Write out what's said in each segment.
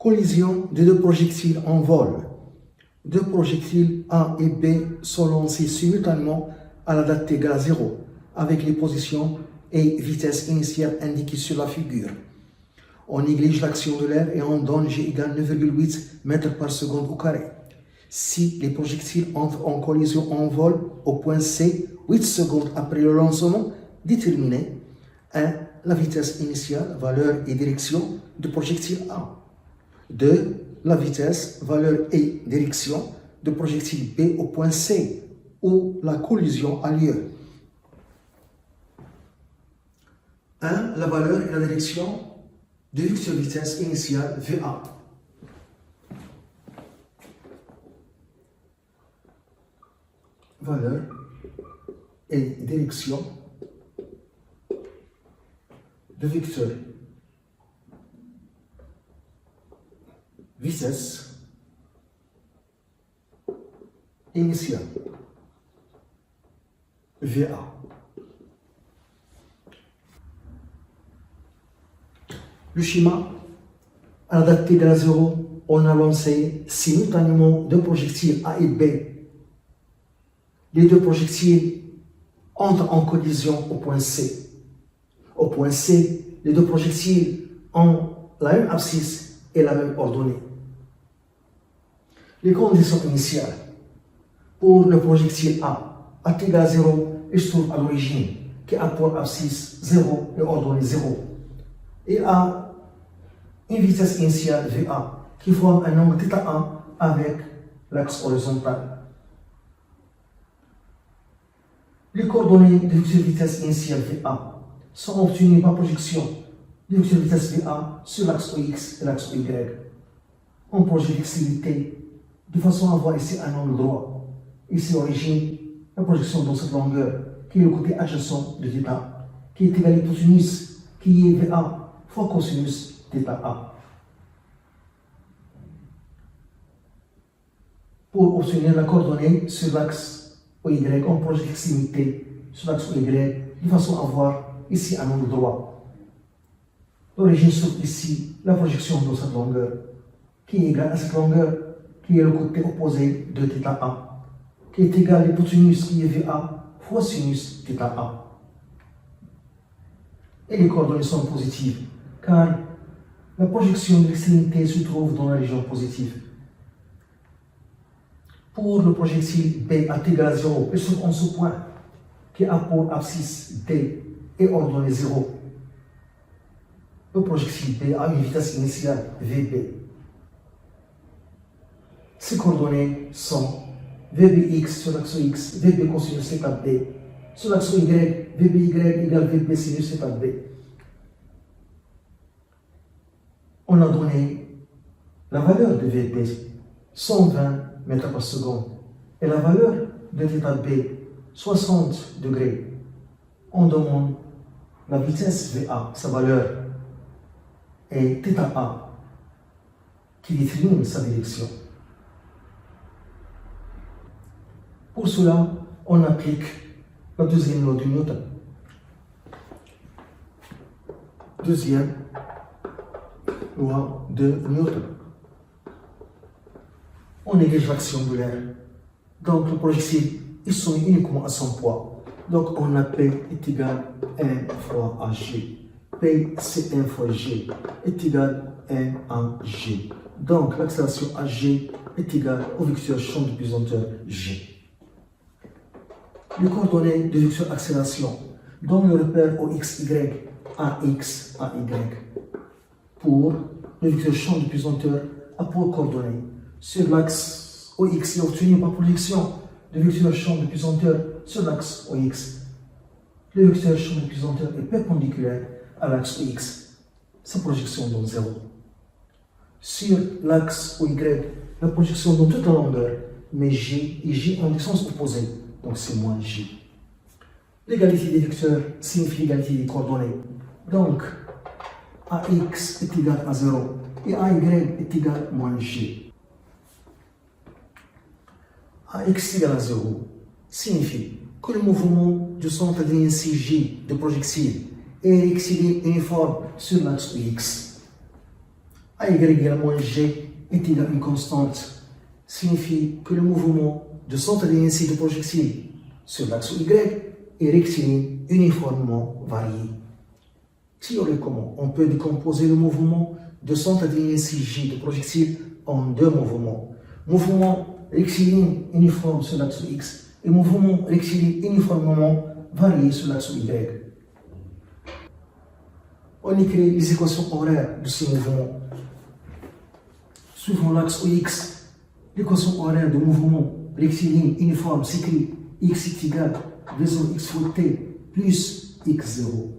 Collision de deux projectiles en vol. Deux projectiles A et B sont lancés simultanément à la date égale à 0, avec les positions et vitesse initiale indiquées sur la figure. On néglige l'action de l'air et on donne G égale 9,8 mètres par seconde au carré. Si les projectiles entrent en collision en vol au point C 8 secondes après le lancement, déterminez 1. La vitesse initiale, valeur et direction du projectile A. 2. La vitesse, valeur et direction du projectile B au point C où la collision a lieu. 1. La valeur et la direction du vecteur vitesse initiale VA. Valeur et direction de vecteur vitesse initiale VA. Le schéma, à la date égale à 0, on a lancé simultanément deux projectiles A et B. Les deux projectiles entrent en collision au point C. Au point C, les deux projectiles ont la même abscisse et la même ordonnée. Les conditions initiales. Pour le projectile A égale à 0, il se trouve à l'origine, qui a pour abscisse 0 et ordonnée 0. Il a une vitesse initiale VA qui forme un angle θ1 avec l'axe horizontal. Les coordonnées de vecteur vitesse initiale VA sont obtenues par projection du vecteur vitesse VA sur l'axe OX et l'axe OY. On projette l'extrémité de façon à avoir ici un angle droit. Ici, origine, la projection dans cette longueur, qui est le côté adjacent de θ, qui est égal à l'hypoténuse, qui est VA fois cosinus θA. Pour obtenir la coordonnée sur l'axe OY, on projette l'extrémité sur l'axe OY de façon à avoir ici un angle droit. L'origine se trouve ici, la projection dans cette longueur, qui est égale à cette longueur, qui est le côté opposé de θA, qui est égal à l'hypoténuse qui est VA fois sinus θA. Et les coordonnées sont positives, car la projection de l'extrémité se trouve dans la région positive. Pour le projectile B égale à 0, il se trouve en ce point, qui a pour abscisse D et ordonnée 0. Le projectile B a une vitesse initiale VB. Ces coordonnées sont VBX sur l'axe X, VB cosinus θB. Sur l'axe Y, VBY égale VB sinus θB. On a donné la valeur de VB, 120 mètres par seconde, et la valeur de θB, 60 degrés. On demande la vitesse VA, sa valeur, et θA, qui détermine sa direction. Pour cela, on applique la deuxième loi de Newton. Deuxième loi de Newton. On néglige l'action de l'air. Donc le projectile est soumis uniquement à son poids. Donc on a P est égal à 1 fois AG. P c'est 1 fois G est égal à 1 à G. Donc l'accélération AG est égale au vecteur champ de pesanteur G. Les coordonnées de vecteur accélération donnent le repère au XY, AX, AY. Pour le vecteur champ de pesanteur a pour coordonnées sur l'axe OX est obtenu par projection du vecteur champ de pesanteur sur l'axe OX. Le vecteur champ de pesanteur est perpendiculaire à l'axe OX. Sa projection donne 0. Sur l'axe OY, la projection donne toute la longueur, mais G et G ont des sens opposés, donc c'est moins G. L'égalité des vecteurs signifie l'égalité des coordonnées. Donc, AX est égal à 0 et AY est égal à moins G. AX égale à 0 signifie que le mouvement du centre d'inertie G de projectile est excédé uniforme sur l'axe X. AY égale moins G est égal à une constante signifie que le mouvement de centre d'inertie du projectile sur l'axe Y est rectiligne uniformément varié. Théoriquement, on peut décomposer le mouvement de centre d'inertie J du projectile en deux mouvements. Mouvement rectiligne uniforme sur l'axe X et mouvement rectiligne uniformément varié sur l'axe Y. On écrit les équations horaires de ces mouvements. Suivant l'axe X, l'équation horaire de mouvement rectiligne uniforme s'écrit x est égal à V0 x fois t plus x0.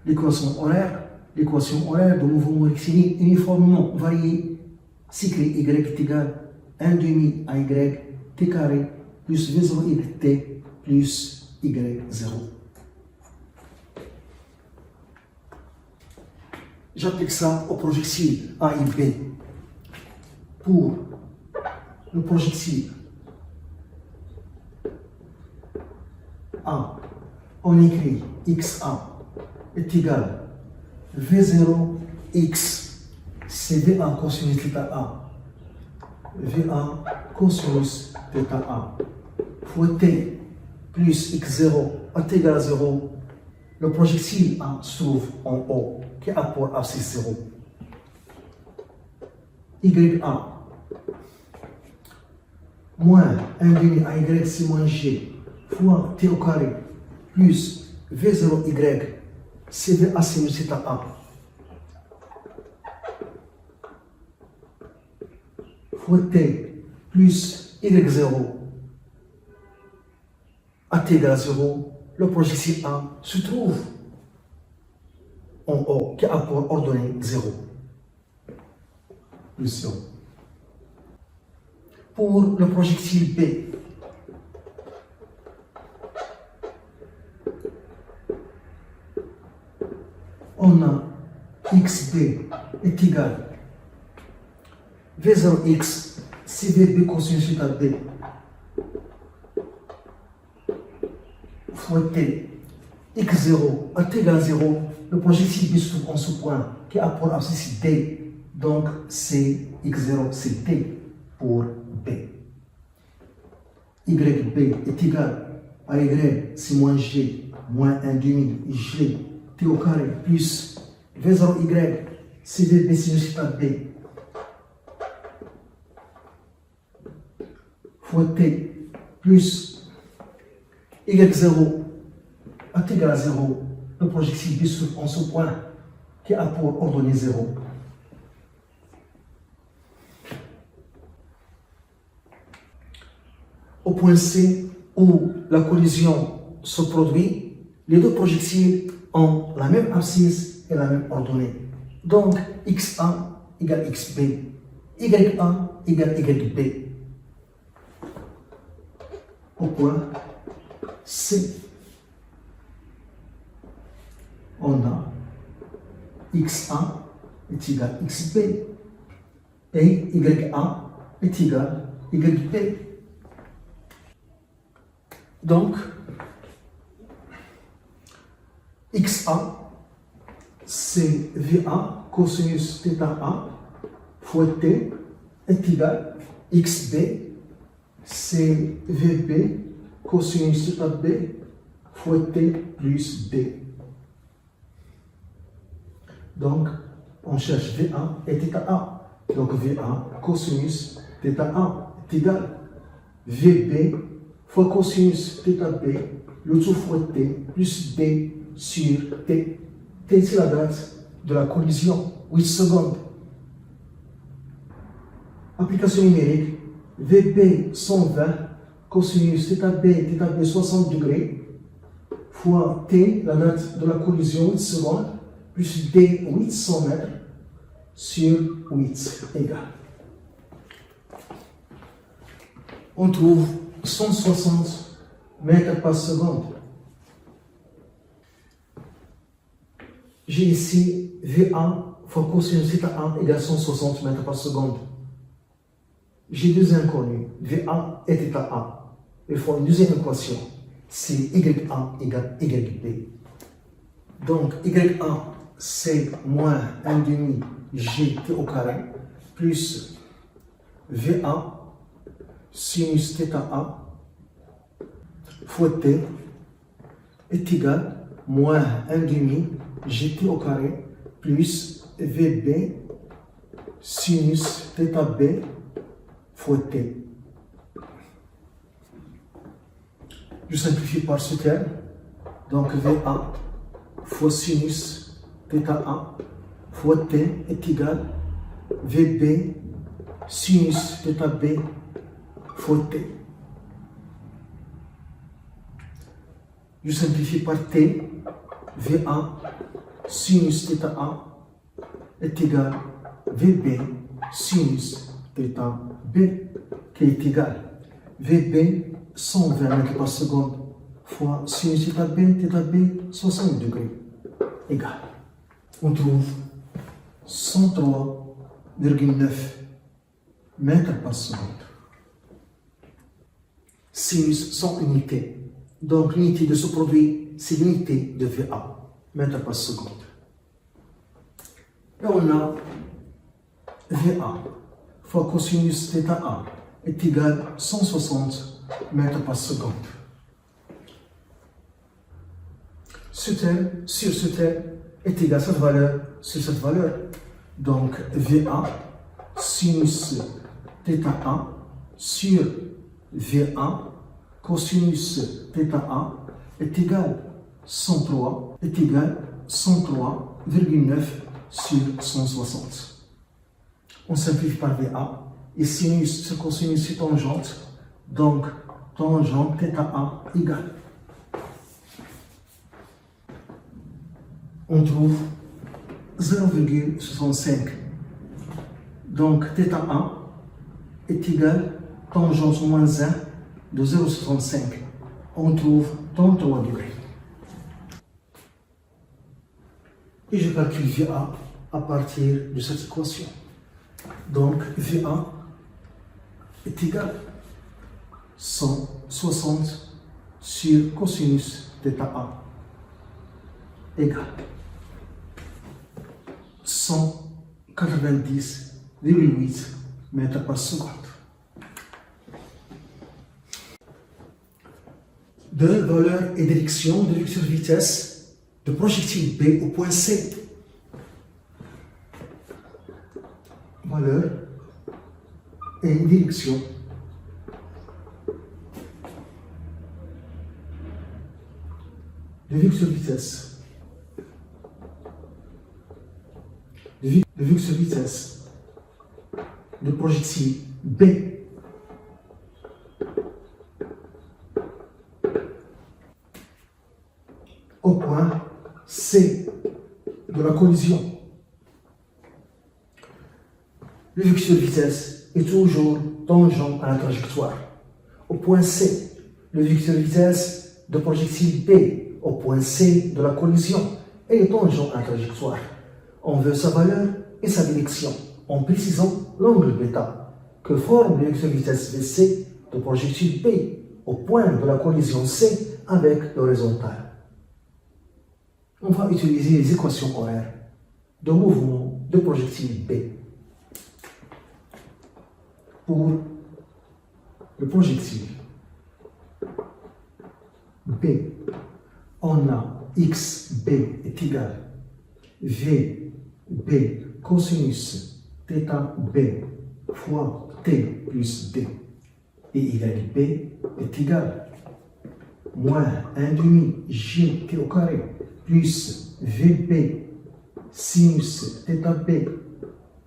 L'équation horaire de mouvement rectiligne uniformément varié s'écrit y est égal à 1 demi à y t carré plus V0 y t plus y0. J'applique ça au projectile A et B. Pour le projectile A, on écrit XA est égal à V0x, c'est VA cosinus θ A, VA cosinus θ A, fois T plus X0 à T égale à 0, le projectile A se trouve en haut, qui a pour abscisse 0. YA moins 1 demi à Y c'est moins G fois T au carré plus V0Y c'est VA sinus θ A fois T plus Y0 à T égale à 0, le projectile A se trouve en haut qui a pour ordonnée 0 plus 0. Pour le projectile B, on a XB est égal à V0x CVB cosinus θ B fois T X0 à T égale à 0, le projectile B se trouve en ce point qui a pour abscisse D, donc c'est X0 c'est T pour B. YB est égal à Y c'est moins G moins 1 demi G T au carré plus V0Y c'est VB sinus θ B fois T plus Y0 à T égale à 0, le projectile B se trouve en ce point qui a pour ordonnée 0. Au point C, où la collision se produit, les deux projectiles ont la même abscisse et la même ordonnée. Donc, XA égale XB, YA égale YB. Au point C, on a XA est égal à XB et YA est égal à YB. Donc, XA, c'est VA cosinus θ A fois T est égal à XB, c'est VB cosinus θ B fois T plus B. Donc, on cherche VA et θA. Donc, VA cosinus θ A est égal à VB fois cosinus θ B, le tout fois T plus B sur T. T, c'est la date de la collision, 8 secondes. Application numérique, VB 120, cosinus θ B 60 degrés, fois T, la date de la collision, 8 secondes, plus D 800 mètres sur 8 égale. On trouve 160 mètres par seconde. J'ai ici VA fois cosinus θ A égale 160 mètres par seconde. J'ai deux inconnus, VA et θA. Il faut une deuxième équation, c'est YA égale YB. Donc YA C moins 1 demi gt au carré plus VA sinus θ A fois T est égal moins 1 demi gt au carré plus VB sinus θ B fois T. Je simplifie par ce terme. Donc VA fois sinus θ A fois T est égal VB sinus θ B fois T. Je simplifie par T. VA sinus θ A est égal VB sinus θ B qui est égal VB 120 mètres par seconde fois sinus θ B 60 degrés égal. On trouve 103,9 mètres par seconde. Sinus sans unité. Donc l'unité de ce produit, c'est l'unité de VA, mètres par seconde. Et on a VA fois cosinus θ A est égal à 160 mètres par seconde. Ce terme sur ce terme est égal à cette valeur sur cette valeur. Donc VA sinus θ A sur VA cosinus θ A est égal 103,9 sur 160. On simplifie par VA et sinus sur cosinus c'est tangente. Donc tangente θ A égale. On trouve 0,65. Donc θ A est égal tangente moins 1 de 0,65. On trouve 33 degrés. Et je calcule VA à partir de cette équation. Donc VA est égal à 160 sur cosinus θ A égale 190,8 mètres par seconde. De valeur et direction de vecteur vitesse de projectile B au point C. Valeur et direction de vecteur vitesse. De vecteur vitesse de projectile B au point C de la collision. Le vecteur vitesse est toujours tangent à la trajectoire. Au point C, le vecteur vitesse de projectile B au point C de la collision est tangent à la trajectoire. On veut sa valeur et sa direction en précisant l'angle β que forme le vecteur vitesse VC de projectile B au point de la collision C avec l'horizontale. On va utiliser les équations horaires de mouvement de projectile B. Pour le projectile B, on a XB est égal VB cosinus θB fois T plus D et YB est égal moins 1 demi GT au carré plus VB sinus θB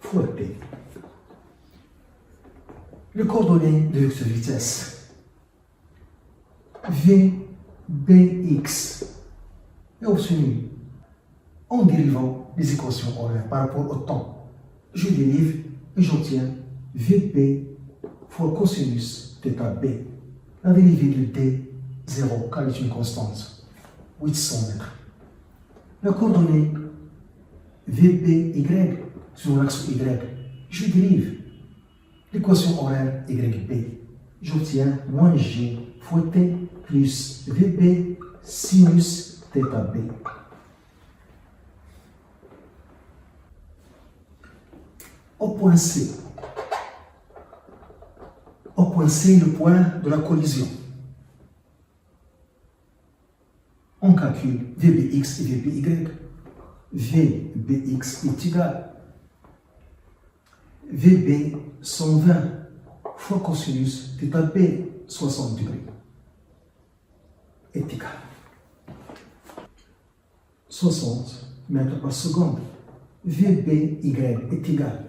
fois T. Le coordonnées de vecteur vitesse VBX est obtenu en dérivant les équations horaires par rapport au temps. Je dérive et j'obtiens VB fois cosinus θB. La dérivée de D, 0, car elle est une constante, 800 mètres. La coordonnée VBY sur l'axe Y, je dérive l'équation horaire YB. J'obtiens moins G fois T plus VB sinus θB. au point C. Au point C, le point de la collision. On calcule VBX et VBY. VBX est égal. VB 120 fois cosinus θ B 60 degrés est égal. 60 mètres par seconde. VBY est égal.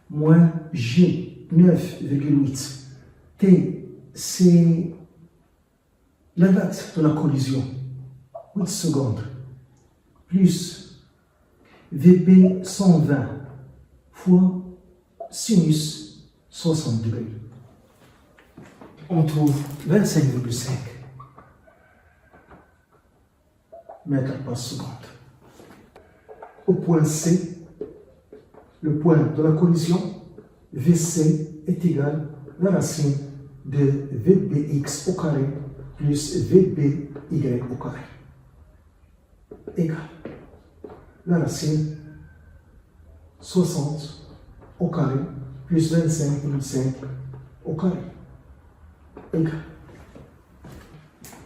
Moins G 9,8. T, c'est la date de la collision. 8 secondes. Plus VB 120 fois sinus 60 degrés. On trouve 25,5 mètres par seconde. Au point C, le point de la collision, VC est égal à la racine de VBX au carré plus VBY au carré. Égal la racine 60 au carré plus 25,5 au carré. Égal.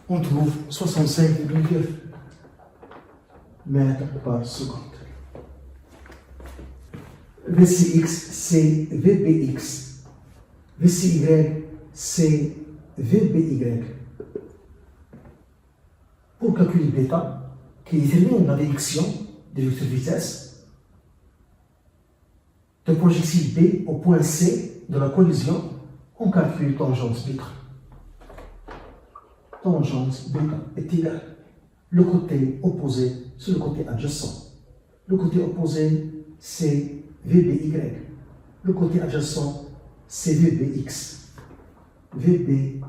On trouve 65,2 mètres par seconde. VCX, c'est VBX. VCY, c'est VBY. Pour calculer bêta, qui détermine la direction de vecteur vitesse de projectile B au point C de la collision, on calcule tangente bêta. Tangente bêta est égale. Le côté opposé, c'est le côté adjacent. Le côté opposé, c'est VBY. Le côté adjacent, c'est VBX. VBY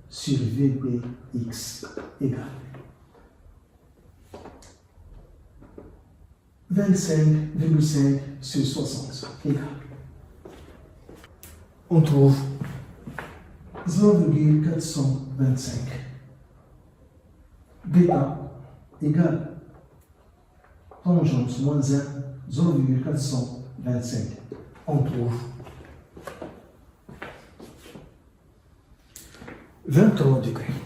sur VBX égale 25,5 sur 60 égale. On trouve 0,425. Bêta égale tangente moins 1, 0,425. On trouve 23 degrés.